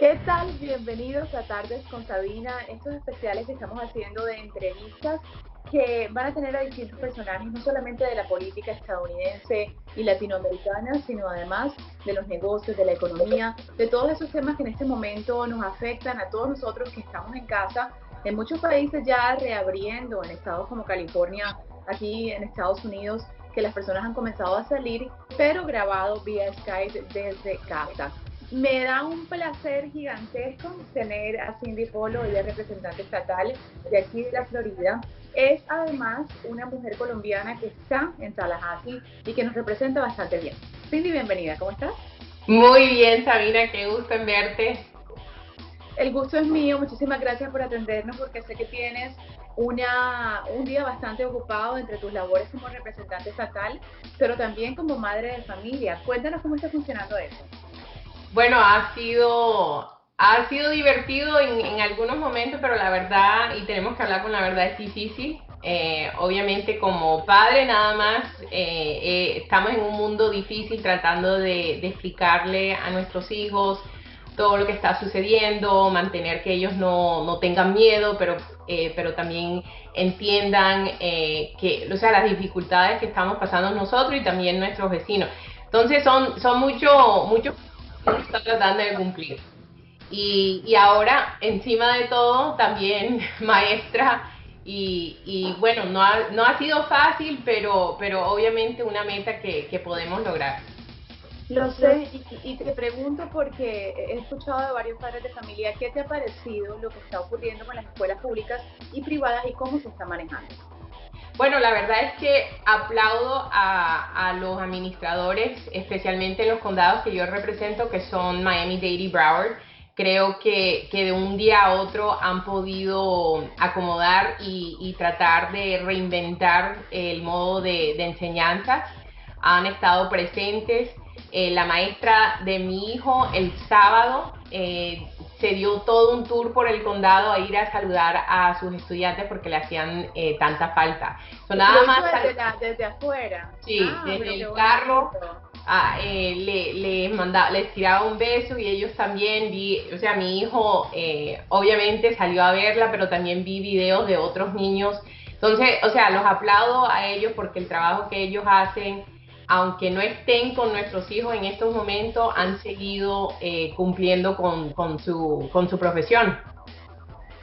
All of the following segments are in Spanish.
¿Qué tal? Bienvenidos a Tardes con Sabina, estos especiales que estamos haciendo de entrevistas que van a tener a distintos personajes, no solamente de la política estadounidense y latinoamericana, sino además de los negocios, de la economía, de todos esos temas que en este momento nos afectan a todos nosotros que estamos en casa, en muchos países ya reabriendo, en estados como California, aquí en Estados Unidos, que las personas han comenzado a salir, pero grabado vía Skype desde casa. Me da un placer gigantesco tener a Cindy Polo, ella es representante estatal de aquí de la Florida. Es además una mujer colombiana que está en Tallahassee y que nos representa bastante bien. Cindy, bienvenida, ¿cómo estás? Muy bien, Sabina, qué gusto en verte. El gusto es mío, muchísimas gracias por atendernos porque sé que tienes un día bastante ocupado entre tus labores como representante estatal, pero también como madre de familia. Cuéntanos cómo está funcionando eso. Bueno, ha sido divertido en algunos momentos, pero la verdad, y tenemos que hablar con la verdad, es difícil. Obviamente como padre nada más, estamos en un mundo difícil tratando de explicarle a nuestros hijos todo lo que está sucediendo, mantener que ellos no tengan miedo, pero también entiendan o sea, las dificultades que estamos pasando nosotros y también nuestros vecinos. Entonces son muchos que uno está tratando de cumplir. Y ahora, encima de todo, también maestra. Y bueno, no ha sido fácil, pero obviamente una meta que podemos lograr. Lo sé y te pregunto porque he escuchado de varios padres de familia, ¿qué te ha parecido lo que está ocurriendo con las escuelas públicas y privadas y cómo se está manejando? Bueno, la verdad es que aplaudo a los administradores, especialmente en los condados que yo represento, que son Miami-Dade y Broward. Creo que de un día a otro han podido acomodar y tratar de reinventar el modo de enseñanza. Han estado presentes. La maestra de mi hijo el sábado se dio todo un tour por el condado a ir a saludar a sus estudiantes porque le hacían tanta falta. So, Lo nada hizo más, desde afuera. sí, Ah, desde pero qué el carro bonito. les tiraba un beso y ellos también o sea, mi hijo obviamente salió a verla, pero también vi videos de otros niños. Entonces, o sea, los aplaudo a ellos porque el trabajo que ellos hacen, aunque no estén con nuestros hijos en estos momentos, han seguido cumpliendo con su profesión.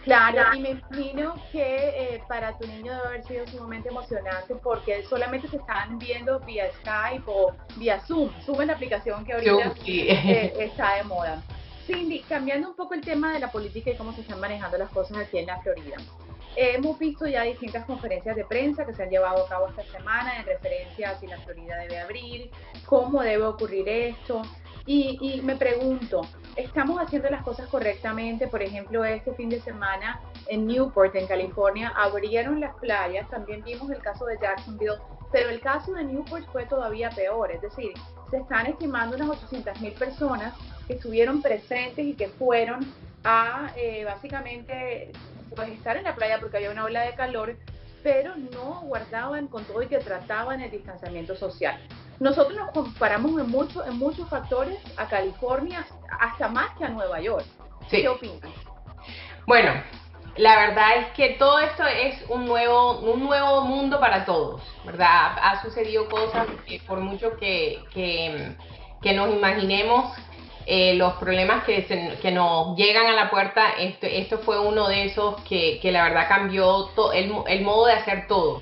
Claro, y me imagino que para tu niño debe haber sido sumamente emocionante porque solamente se están viendo vía Skype o vía Zoom. Zoom es la aplicación que ahorita Sí. está de moda. Cindy, cambiando un poco el tema de la política y cómo se están manejando las cosas aquí en la Florida. Hemos visto ya distintas conferencias de prensa que se han llevado a cabo esta semana en referencia a si la Florida debe abrir, cómo debe ocurrir esto. Y me pregunto, ¿estamos haciendo las cosas correctamente? Por ejemplo, este fin de semana en Newport, en California, abrieron las playas. También vimos el caso de Jacksonville, pero el caso de Newport fue todavía peor. Es decir, se están estimando unas 800,000 personas que estuvieron presentes y que fueron a básicamente pues, estar en la playa porque había una ola de calor, pero no guardaban con todo y que trataban el distanciamiento social. Nosotros nos comparamos en muchos factores a California, hasta más que a Nueva York. ¿Qué Sí. opinas? Bueno, la verdad es que todo esto es un nuevo mundo para todos, ¿verdad? Ha sucedido cosas que por mucho que nos imaginemos los problemas que nos llegan a la puerta, esto fue uno de esos que la verdad cambió el modo de hacer todo.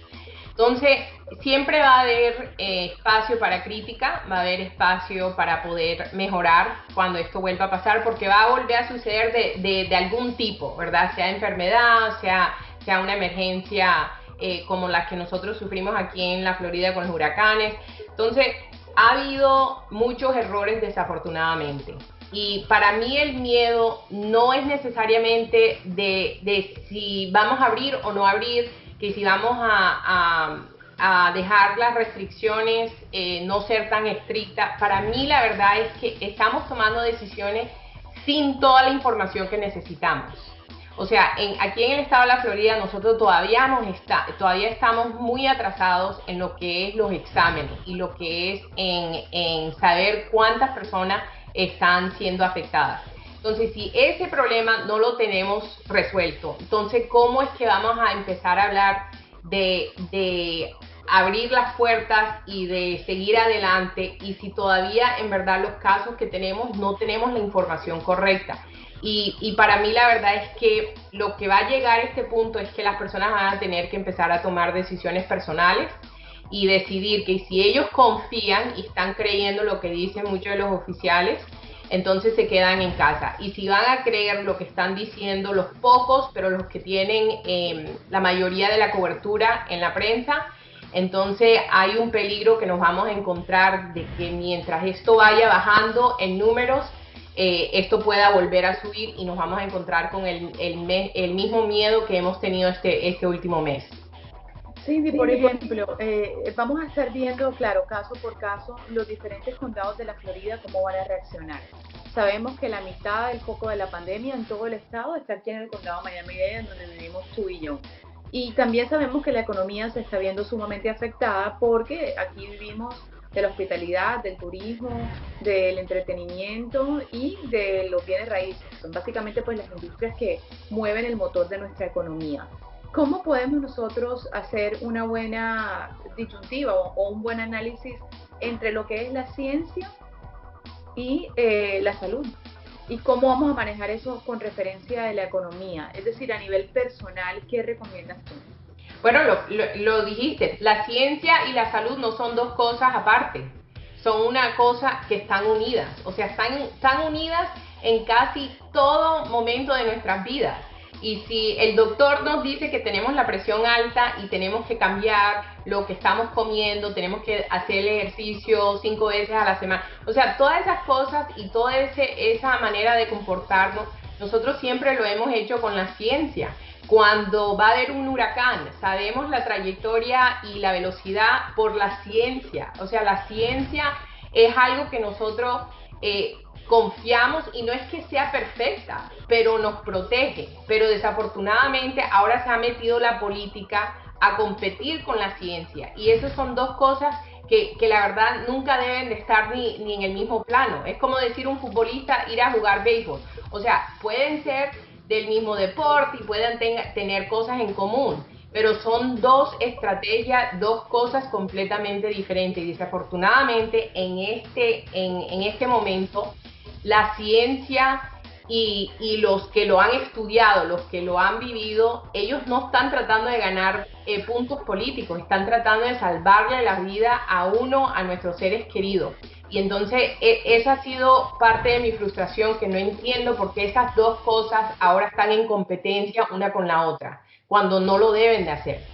Entonces, siempre va a haber espacio para crítica, va a haber espacio para poder mejorar cuando esto vuelva a pasar, porque va a volver a suceder de algún tipo, ¿verdad? Sea enfermedad, sea una emergencia como la que nosotros sufrimos aquí en la Florida con los huracanes. Entonces, ha habido muchos errores desafortunadamente. Y para mí el miedo no es necesariamente de si vamos a abrir o no abrir, que si vamos a dejar las restricciones, no ser tan estrictas. Para mí la verdad es que estamos tomando decisiones sin toda la información que necesitamos. O sea, aquí en el estado de la Florida nosotros todavía estamos muy atrasados en lo que es los exámenes y lo que es en saber cuántas personas están siendo afectadas. Entonces, si ese problema no lo tenemos resuelto, entonces, ¿cómo es que vamos a empezar a hablar de abrir las puertas y de seguir adelante, y si todavía en verdad los casos que tenemos no tenemos la información correcta? Y para mí la verdad es que lo que va a llegar a este punto es que las personas van a tener que empezar a tomar decisiones personales y decidir que si ellos confían y están creyendo lo que dicen muchos de los oficiales, entonces se quedan en casa. Y si van a creer lo que están diciendo los pocos, pero los que tienen la mayoría de la cobertura en la prensa, entonces hay un peligro que nos vamos a encontrar de que mientras esto vaya bajando en números, esto pueda volver a subir y nos vamos a encontrar con el mismo miedo que hemos tenido este último mes. Cindy, por ejemplo, vamos a estar viendo, claro, caso por caso, los diferentes condados de la Florida, cómo van a reaccionar. Sabemos que la mitad del foco de la pandemia en todo el estado está aquí en el condado Miami-Dade, donde vivimos tú y yo. Y también sabemos que la economía se está viendo sumamente afectada porque aquí vivimos de la hospitalidad, del turismo, del entretenimiento y de los bienes raíces. Son básicamente pues las industrias que mueven el motor de nuestra economía. ¿Cómo podemos nosotros hacer una buena disyuntiva o un buen análisis entre lo que es la ciencia y la salud? ¿Y cómo vamos a manejar eso con referencia de la economía? Es decir, a nivel personal, ¿qué recomiendas tú? Bueno, lo dijiste, la ciencia y la salud no son dos cosas aparte, son una cosa que están unidas, o sea, están unidas en casi todo momento de nuestras vidas. Y si el doctor nos dice que tenemos la presión alta y tenemos que cambiar lo que estamos comiendo, tenemos que hacer el ejercicio 5 veces a la semana, o sea, todas esas cosas y toda esa manera de comportarnos, nosotros siempre lo hemos hecho con la ciencia. Cuando va a haber un huracán, sabemos la trayectoria y la velocidad por la ciencia. O sea, la ciencia es algo que nosotros confiamos, y no es que sea perfecta, pero nos protege. Pero desafortunadamente ahora se ha metido la política a competir con la ciencia. Y esas son dos cosas que la verdad nunca deben de estar ni en el mismo plano. Es como decir un futbolista ir a jugar béisbol. O sea, pueden ser del mismo deporte y puedan tener cosas en común, pero son dos estrategias, dos cosas completamente diferentes. Y desafortunadamente en este momento la ciencia y los que lo han estudiado, los que lo han vivido, ellos no están tratando de ganar puntos políticos, están tratando de salvarle la vida a nuestros seres queridos. Y entonces esa ha sido parte de mi frustración, que no entiendo por qué esas dos cosas ahora están en competencia una con la otra, cuando no lo deben de hacer.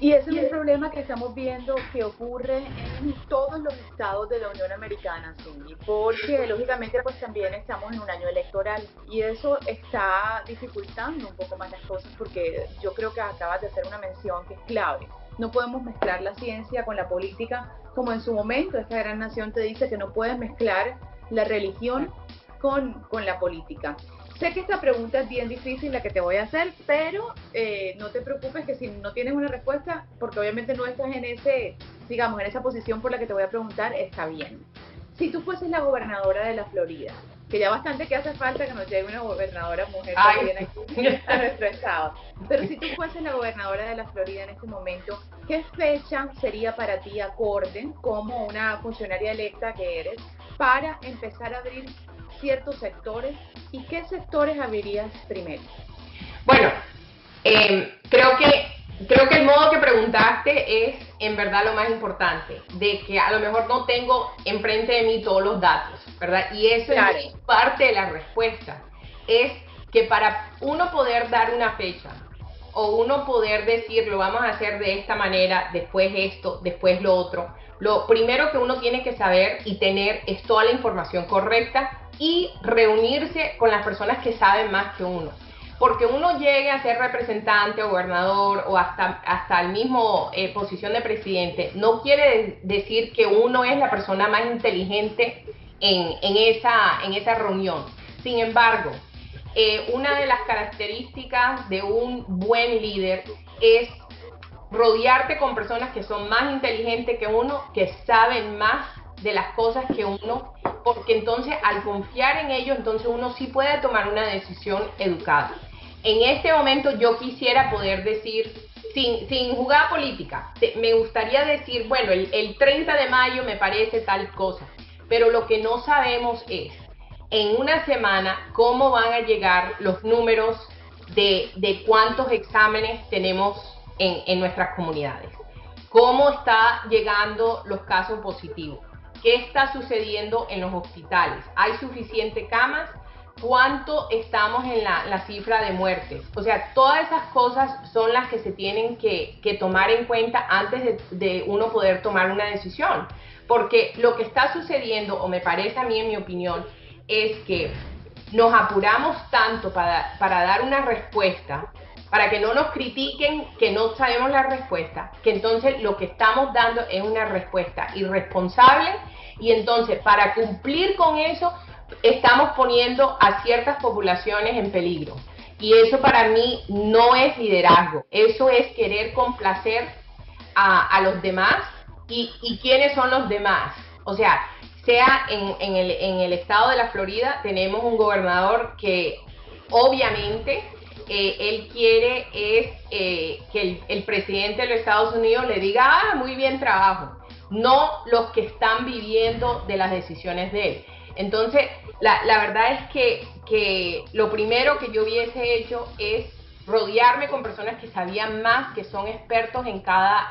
Y ese es un problema que estamos viendo que ocurre en todos los estados de la Unión Americana, Cindy, porque lógicamente pues también estamos en un año electoral y eso está dificultando un poco más las cosas, porque yo creo que acabas de hacer una mención que es clave. No podemos mezclar la ciencia con la política, como en su momento esta gran nación te dice que no puedes mezclar la religión con la política. Sé que esta pregunta es bien difícil la que te voy a hacer, pero no te preocupes que si no tienes una respuesta, porque obviamente no estás en en esa posición por la que te voy a preguntar, está bien. Si tú fueses la gobernadora de la Florida, que ya bastante que hace falta que nos llegue una gobernadora mujer también aquí a nuestro estado, pero si tú fueses la gobernadora de la Florida en este momento, ¿qué fecha sería para ti acorde, como una funcionaria electa que eres, para empezar a abrir ciertos sectores, y qué sectores abrirías primero? Bueno, creo que el modo que preguntaste es en verdad lo más importante, de que a lo mejor no tengo enfrente de mí todos los datos, ¿verdad? Y eso claro, es parte de la respuesta, es que para uno poder dar una fecha o uno poder decir lo vamos a hacer de esta manera, después esto, después lo otro, lo primero que uno tiene que saber y tener es toda la información correcta y reunirse con las personas que saben más que uno. Porque uno llegue a ser representante o gobernador o hasta el mismo posición de presidente, no quiere decir que uno es la persona más inteligente en esa reunión. Sin embargo, una de las características de un buen líder es rodearte con personas que son más inteligentes que uno, que saben más de las cosas que uno, porque entonces al confiar en ellos, entonces uno sí puede tomar una decisión educada. En este momento yo quisiera poder decir, sin jugar política, me gustaría decir, bueno, el 30 de mayo me parece tal cosa, pero lo que no sabemos es, en una semana, cómo van a llegar los números de cuántos exámenes tenemos en nuestras comunidades, cómo está llegando los casos positivos, qué está sucediendo en los hospitales, hay suficientes camas, cuánto estamos en la cifra de muertes. O sea, todas esas cosas son las que se tienen que tomar en cuenta antes de uno poder tomar una decisión. Porque lo que está sucediendo, o me parece a mí en mi opinión, es que nos apuramos tanto para dar una respuesta, para que no nos critiquen que no sabemos la respuesta, que entonces lo que estamos dando es una respuesta irresponsable, y entonces para cumplir con eso estamos poniendo a ciertas poblaciones en peligro. Y eso para mí no es liderazgo, eso es querer complacer a los demás. ¿Y quiénes son los demás? O sea en el estado de la Florida tenemos un gobernador que obviamente él quiere que el presidente de los Estados Unidos le diga, muy bien trabajo, no los que están viviendo de las decisiones de él. Entonces, la verdad es que lo primero que yo hubiese hecho es rodearme con personas que sabían más, que son expertos en cada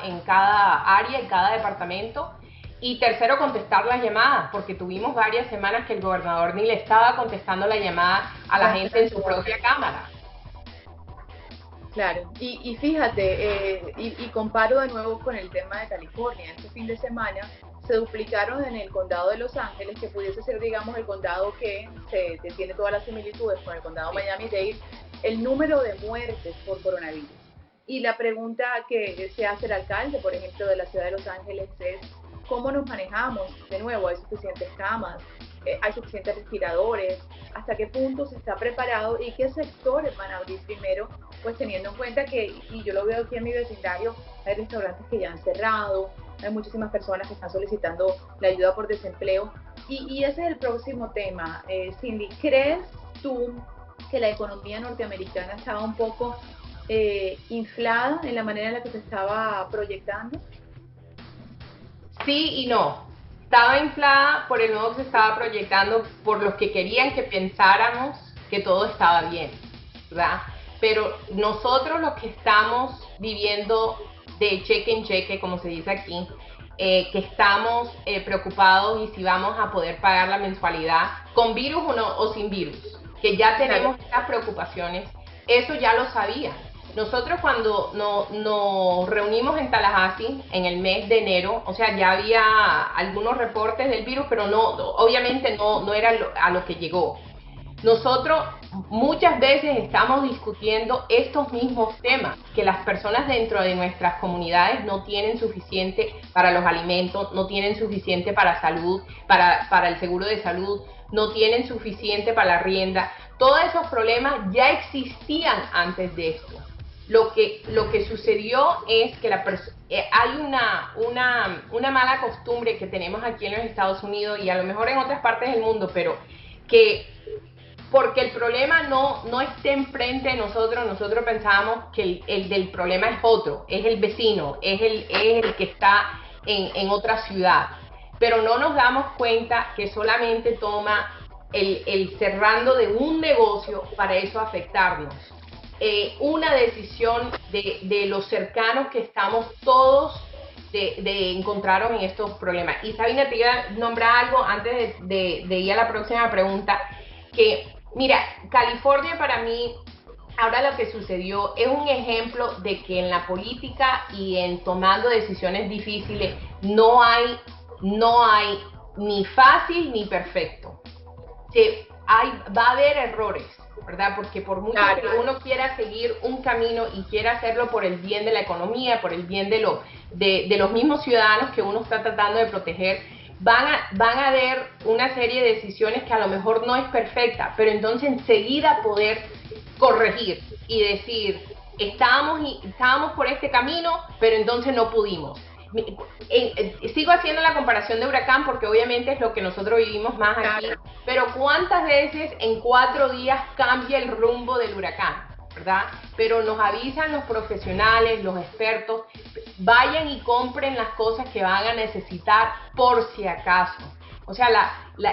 área, en cada departamento. Y tercero, contestar las llamadas, porque tuvimos varias semanas que el gobernador ni le estaba contestando la llamada a la gente en su propia cámara. Claro, y fíjate, y comparo de nuevo con el tema de California. Este fin de semana se duplicaron en el condado de Los Ángeles, que pudiese ser, digamos, el condado que tiene todas las similitudes con el condado Miami-Dade, el número de muertes por coronavirus. Y la pregunta que se hace el alcalde, por ejemplo, de la ciudad de Los Ángeles es, ¿cómo nos manejamos? De nuevo, ¿hay suficientes camas? ¿Hay suficientes respiradores? ¿Hasta qué punto se está preparado? ¿Y qué sectores van a abrir primero? Pues teniendo en cuenta que, y yo lo veo aquí en mi vecindario, hay restaurantes que ya han cerrado, hay muchísimas personas que están solicitando la ayuda por desempleo. Y ese es el próximo tema. Cindy, ¿crees tú que la economía norteamericana estaba un poco inflada en la manera en la que se estaba proyectando? Sí y no. Estaba inflada por el modo que se estaba proyectando, por los que querían que pensáramos que todo estaba bien, ¿verdad? Pero nosotros los que estamos viviendo de cheque en cheque, como se dice aquí, que estamos preocupados y si vamos a poder pagar la mensualidad con virus o sin virus, que ya tenemos estas preocupaciones, eso ya lo sabían. Nosotros cuando nos reunimos en Tallahassee en el mes de enero, o sea, ya había algunos reportes del virus, pero obviamente no era a lo que llegó. Nosotros muchas veces estamos discutiendo estos mismos temas, que las personas dentro de nuestras comunidades no tienen suficiente para los alimentos, no tienen suficiente para salud, para el seguro de salud, no tienen suficiente para la rienda. Todos esos problemas ya existían antes de esto. Lo que sucedió es que hay una mala costumbre que tenemos aquí en los Estados Unidos y a lo mejor en otras partes del mundo, pero que porque el problema no esté enfrente de nosotros pensamos que el del problema es otro, es el vecino, es el que está en otra ciudad, pero no nos damos cuenta que solamente toma el cerrando de un negocio para eso afectarnos. Una decisión de los cercanos que estamos todos encontraron en estos problemas. Y Sabina, te iba a nombrar algo antes de ir a la próxima pregunta, que mira, California para mí, ahora lo que sucedió es un ejemplo de que en la política y en tomando decisiones difíciles no hay ni fácil ni perfecto. Va a haber errores, ¿verdad? Porque por mucho que uno quiera seguir un camino y quiera hacerlo por el bien de la economía, por el bien de los mismos ciudadanos que uno está tratando de proteger, van a haber una serie de decisiones que a lo mejor no es perfecta, pero entonces enseguida poder corregir y decir, estábamos por este camino, pero entonces no pudimos. sigo haciendo la comparación de huracán porque obviamente es lo que nosotros vivimos más aquí, Claro. pero ¿cuántas veces en 4 días cambia el rumbo del huracán? ¿Verdad? Pero nos avisan los profesionales, los expertos, vayan y compren las cosas que van a necesitar por si acaso. O sea,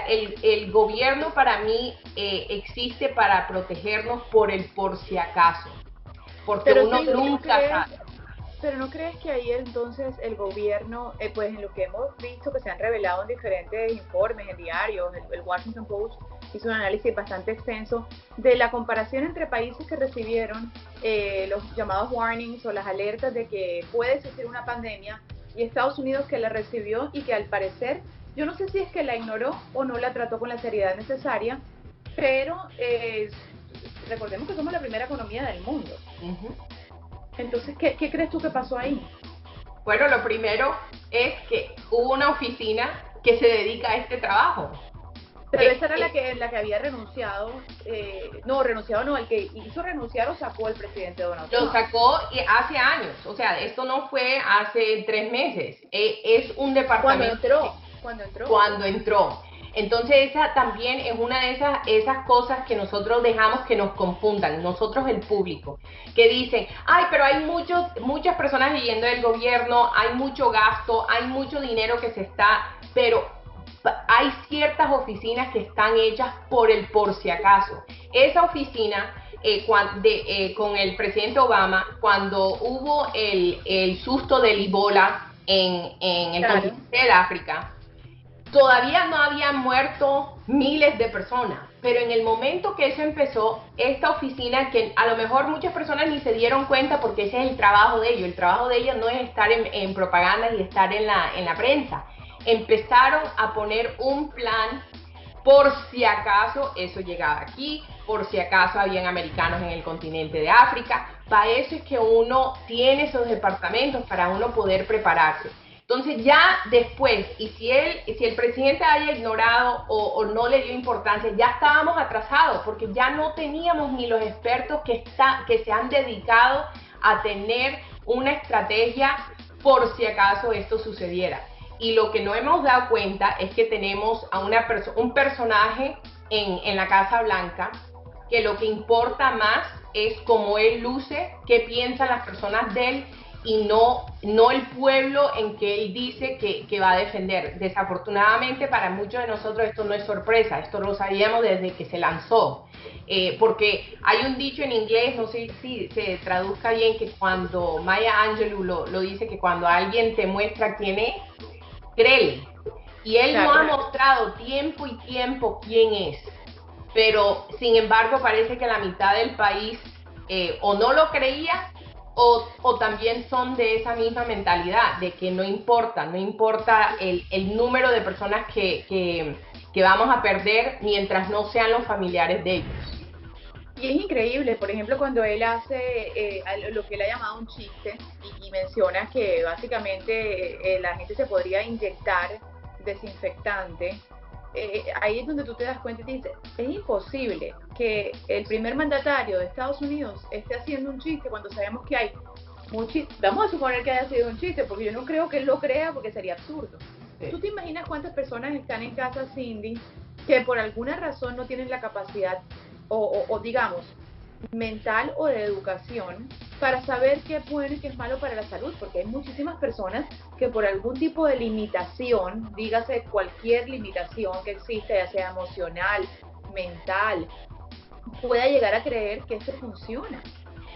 el gobierno para mí existe para protegernos por el por si acaso, porque Pero uno Cindy, nunca sabe. pero ¿no crees que ahí entonces el gobierno, pues en lo que hemos visto que se han revelado en diferentes informes, en diarios, el Washington Post hizo un análisis bastante extenso de la comparación entre países que recibieron los llamados warnings o las alertas de que puede existir una pandemia y Estados Unidos que la recibió y que al parecer, yo no sé si es que la ignoró o no la trató con la seriedad necesaria, pero recordemos que somos la primera economía del mundo. Ujú. Entonces, ¿qué crees tú que pasó ahí? Bueno, lo primero es que hubo una oficina que se dedica a este trabajo. Pero esa era la que había renunciado, no, el que hizo renunciar o sacó el presidente Donald Lo Trump. sacó hace años, o sea, esto no fue hace 3 meses, es un departamento cuando entró. Entonces esa también es una de esas cosas que nosotros dejamos que nos confundan, nosotros el público, que dicen, ay, pero hay muchas personas viviendo del gobierno, hay mucho gasto, hay mucho dinero que se está, pero hay ciertas oficinas que están hechas por el por si acaso. Esa oficina con el presidente Obama, cuando hubo el susto del Ebola en el Claro. continente de África, todavía no habían muerto miles de personas, pero en el momento que eso empezó, esta oficina, que a lo mejor muchas personas ni se dieron cuenta porque ese es el trabajo de ellos, el trabajo de ellos no es estar en propaganda y estar en la prensa, empezaron a poner un plan por si acaso eso llegaba aquí, por si acaso habían americanos en el continente de África. Para eso es que uno tiene esos departamentos, para uno poder prepararse. Entonces ya después, y si el presidente haya ignorado o no le dio importancia, ya estábamos atrasados, porque ya no teníamos ni los expertos que se han dedicado a tener una estrategia por si acaso esto sucediera. Y lo que no hemos dado cuenta es que tenemos a un personaje en la Casa Blanca que lo que importa más es cómo él luce, qué piensan las personas de él y no el pueblo en que él dice que va a defender. Desafortunadamente para muchos de nosotros esto no es sorpresa, esto lo sabíamos desde que se lanzó. Porque hay un dicho en inglés, no sé si se traduzca bien, que cuando Maya Angelou lo dice, que cuando alguien te muestra quién es, créele. Y él no ha mostrado tiempo y tiempo quién es. Pero, sin embargo, parece que la mitad del país o no lo creía o también son de esa misma mentalidad, de que no importa el número de personas que vamos a perder mientras no sean los familiares de ellos. Y es increíble, por ejemplo, cuando él hace lo que él ha llamado un chiste y menciona que básicamente la gente se podría inyectar desinfectante, ahí es donde tú te das cuenta y te dices, es imposible que el primer mandatario de Estados Unidos esté haciendo un chiste cuando sabemos que hay vamos a suponer que haya sido un chiste, porque yo no creo que él lo crea porque sería absurdo. Sí. ¿Tú te imaginas cuántas personas están en casa, Cindy, que por alguna razón no tienen la capacidad o digamos, mental o de educación para saber qué es bueno y qué es malo para la salud? Porque hay muchísimas personas que por algún tipo de limitación, dígase cualquier limitación que exista, ya sea emocional, mental, pueda llegar a creer que esto funciona.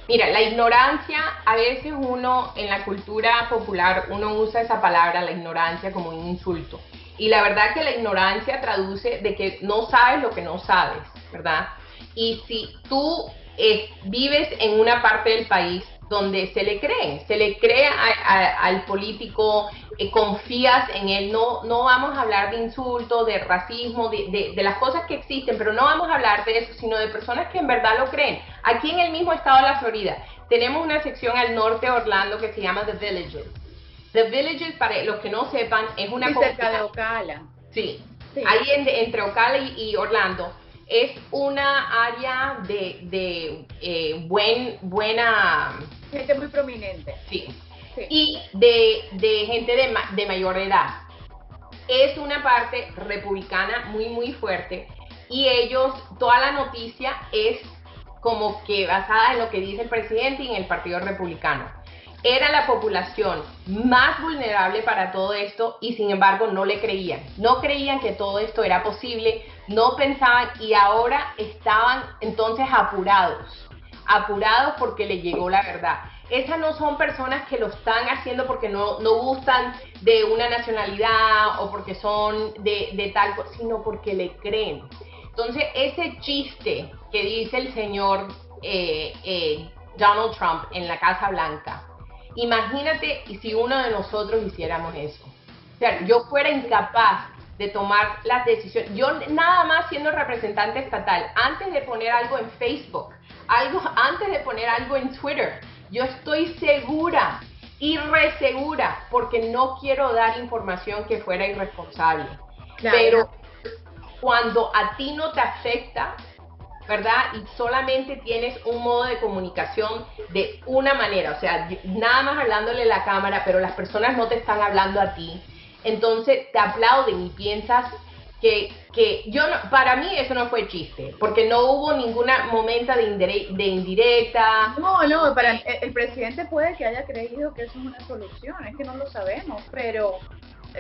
Mira, la ignorancia, a veces uno en la cultura popular, uno usa esa palabra, la ignorancia, como un insulto. Y la verdad que la ignorancia traduce de que no sabes lo que no sabes, ¿verdad? Y si tú vives en una parte del país donde se le cree al político, confías en él, no vamos a hablar de insultos, de racismo, de las cosas que existen, pero no vamos a hablar de eso, sino de personas que en verdad lo creen. Aquí en el mismo estado de la Florida, tenemos una sección al norte de Orlando que se llama The Villages. The Villages, para los que no sepan, es una comunidad cerca de Ocala. Sí, ahí entre Ocala y Orlando. Es una área de buena... gente muy prominente. Sí. Sí. y de gente de mayor edad. Es una parte republicana muy, muy fuerte y ellos, toda la noticia es como que basada en lo que dice el presidente y en el Partido Republicano. Era la población más vulnerable para todo esto y sin embargo no le creían. No creían que todo esto era posible, no pensaban y ahora estaban entonces apurados porque le llegó la verdad. Esas no son personas que lo están haciendo porque no gustan de una nacionalidad o porque son de tal, sino porque le creen. Entonces, ese chiste que dice el señor Donald Trump en la Casa Blanca, imagínate si uno de nosotros hiciéramos eso. O sea, yo fuera incapaz de tomar las decisiones. Yo nada más siendo representante estatal, antes de poner algo en Facebook, antes de poner algo en Twitter, yo estoy segura y resegura porque no quiero dar información que fuera irresponsable. Claro. Pero cuando a ti no te afecta, ¿verdad? Y solamente tienes un modo de comunicación de una manera, o sea, nada más hablándole a la cámara, pero las personas no te están hablando a ti, entonces te aplauden y piensas que yo no, para mí eso no fue chiste, porque no hubo ninguna momento de indirecta. No, para el presidente puede que haya creído que eso es una solución, es que no lo sabemos, pero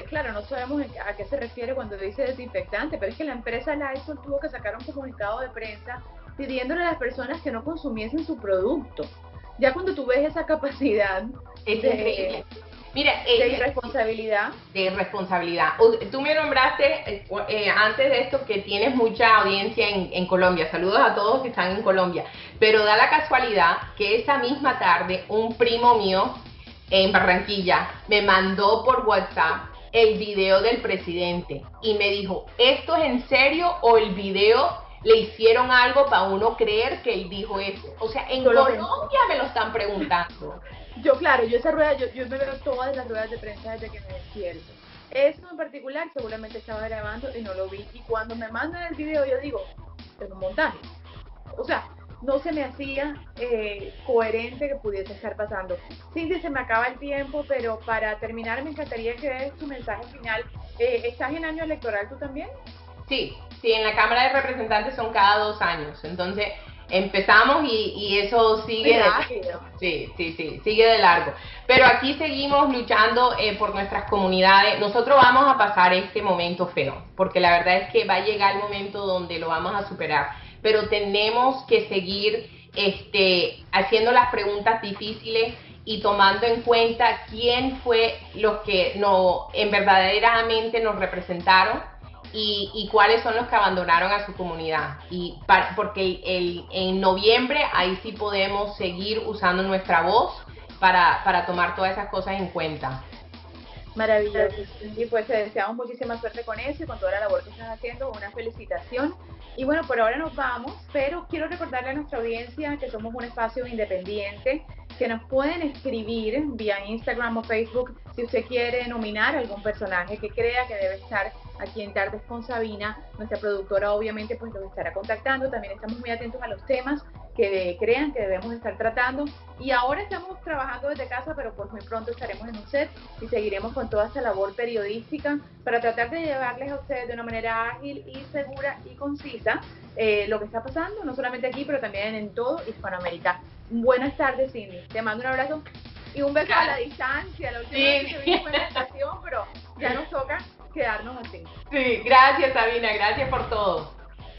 claro, no sabemos a qué se refiere cuando dice desinfectante, pero es que la empresa Lysol tuvo que sacar un comunicado de prensa pidiéndole a las personas que no consumiesen su producto. Ya cuando tú ves esa capacidad es increíble. Mira, de irresponsabilidad. De irresponsabilidad. Tú me nombraste antes de esto que tienes mucha audiencia en Colombia. Saludos a todos que están en Colombia. Pero da la casualidad que esa misma tarde un primo mío en Barranquilla me mandó por WhatsApp el video del presidente y me dijo, ¿esto es en serio o el video le hicieron algo para uno creer que él dijo eso? O sea, en Colombia me lo están preguntando. Yo esa rueda, yo me veo todas las ruedas de prensa desde que me despierto. Eso en particular seguramente estaba grabando y no lo vi. Y cuando me mandan el video yo digo, es un montaje. O sea, no se me hacía coherente que pudiese estar pasando. Cindy, se me acaba el tiempo, pero para terminar me encantaría que des tu mensaje final. ¿Estás en año electoral tú también? Sí, en la Cámara de Representantes son cada 2 años, entonces empezamos y eso sigue sigue de largo. Pero aquí seguimos luchando por nuestras comunidades. Nosotros vamos a pasar este momento feo, porque la verdad es que va a llegar el momento donde lo vamos a superar. Pero tenemos que seguir haciendo las preguntas difíciles y tomando en cuenta quién fue los que verdaderamente nos representaron y cuáles son los que abandonaron a su comunidad. Porque en noviembre ahí sí podemos seguir usando nuestra voz para tomar todas esas cosas en cuenta. Maravilloso. Y pues te deseamos muchísima suerte con eso y con toda la labor que estás haciendo. Una felicitación. Y bueno, por ahora nos vamos, pero quiero recordarle a nuestra audiencia que somos un espacio independiente, que nos pueden escribir vía Instagram o Facebook si usted quiere nominar a algún personaje que crea que debe estar aquí en Tardes con Sabina. Nuestra productora obviamente pues los estará contactando. También estamos muy atentos a los temas que crean que debemos estar tratando. Y ahora estamos trabajando desde casa, pero pues muy pronto estaremos en un set y seguiremos con toda esta labor periodística para tratar de llevarles a ustedes de una manera ágil y segura y concisa lo que está pasando, no solamente aquí, pero también en todo Hispanoamérica. Buenas tardes, Cindy. Te mando un abrazo y un beso a la distancia. La última vez que vimos fue en la estación, pero ya nos toca quedarnos así. Sí, gracias, Sabina. Gracias por todo.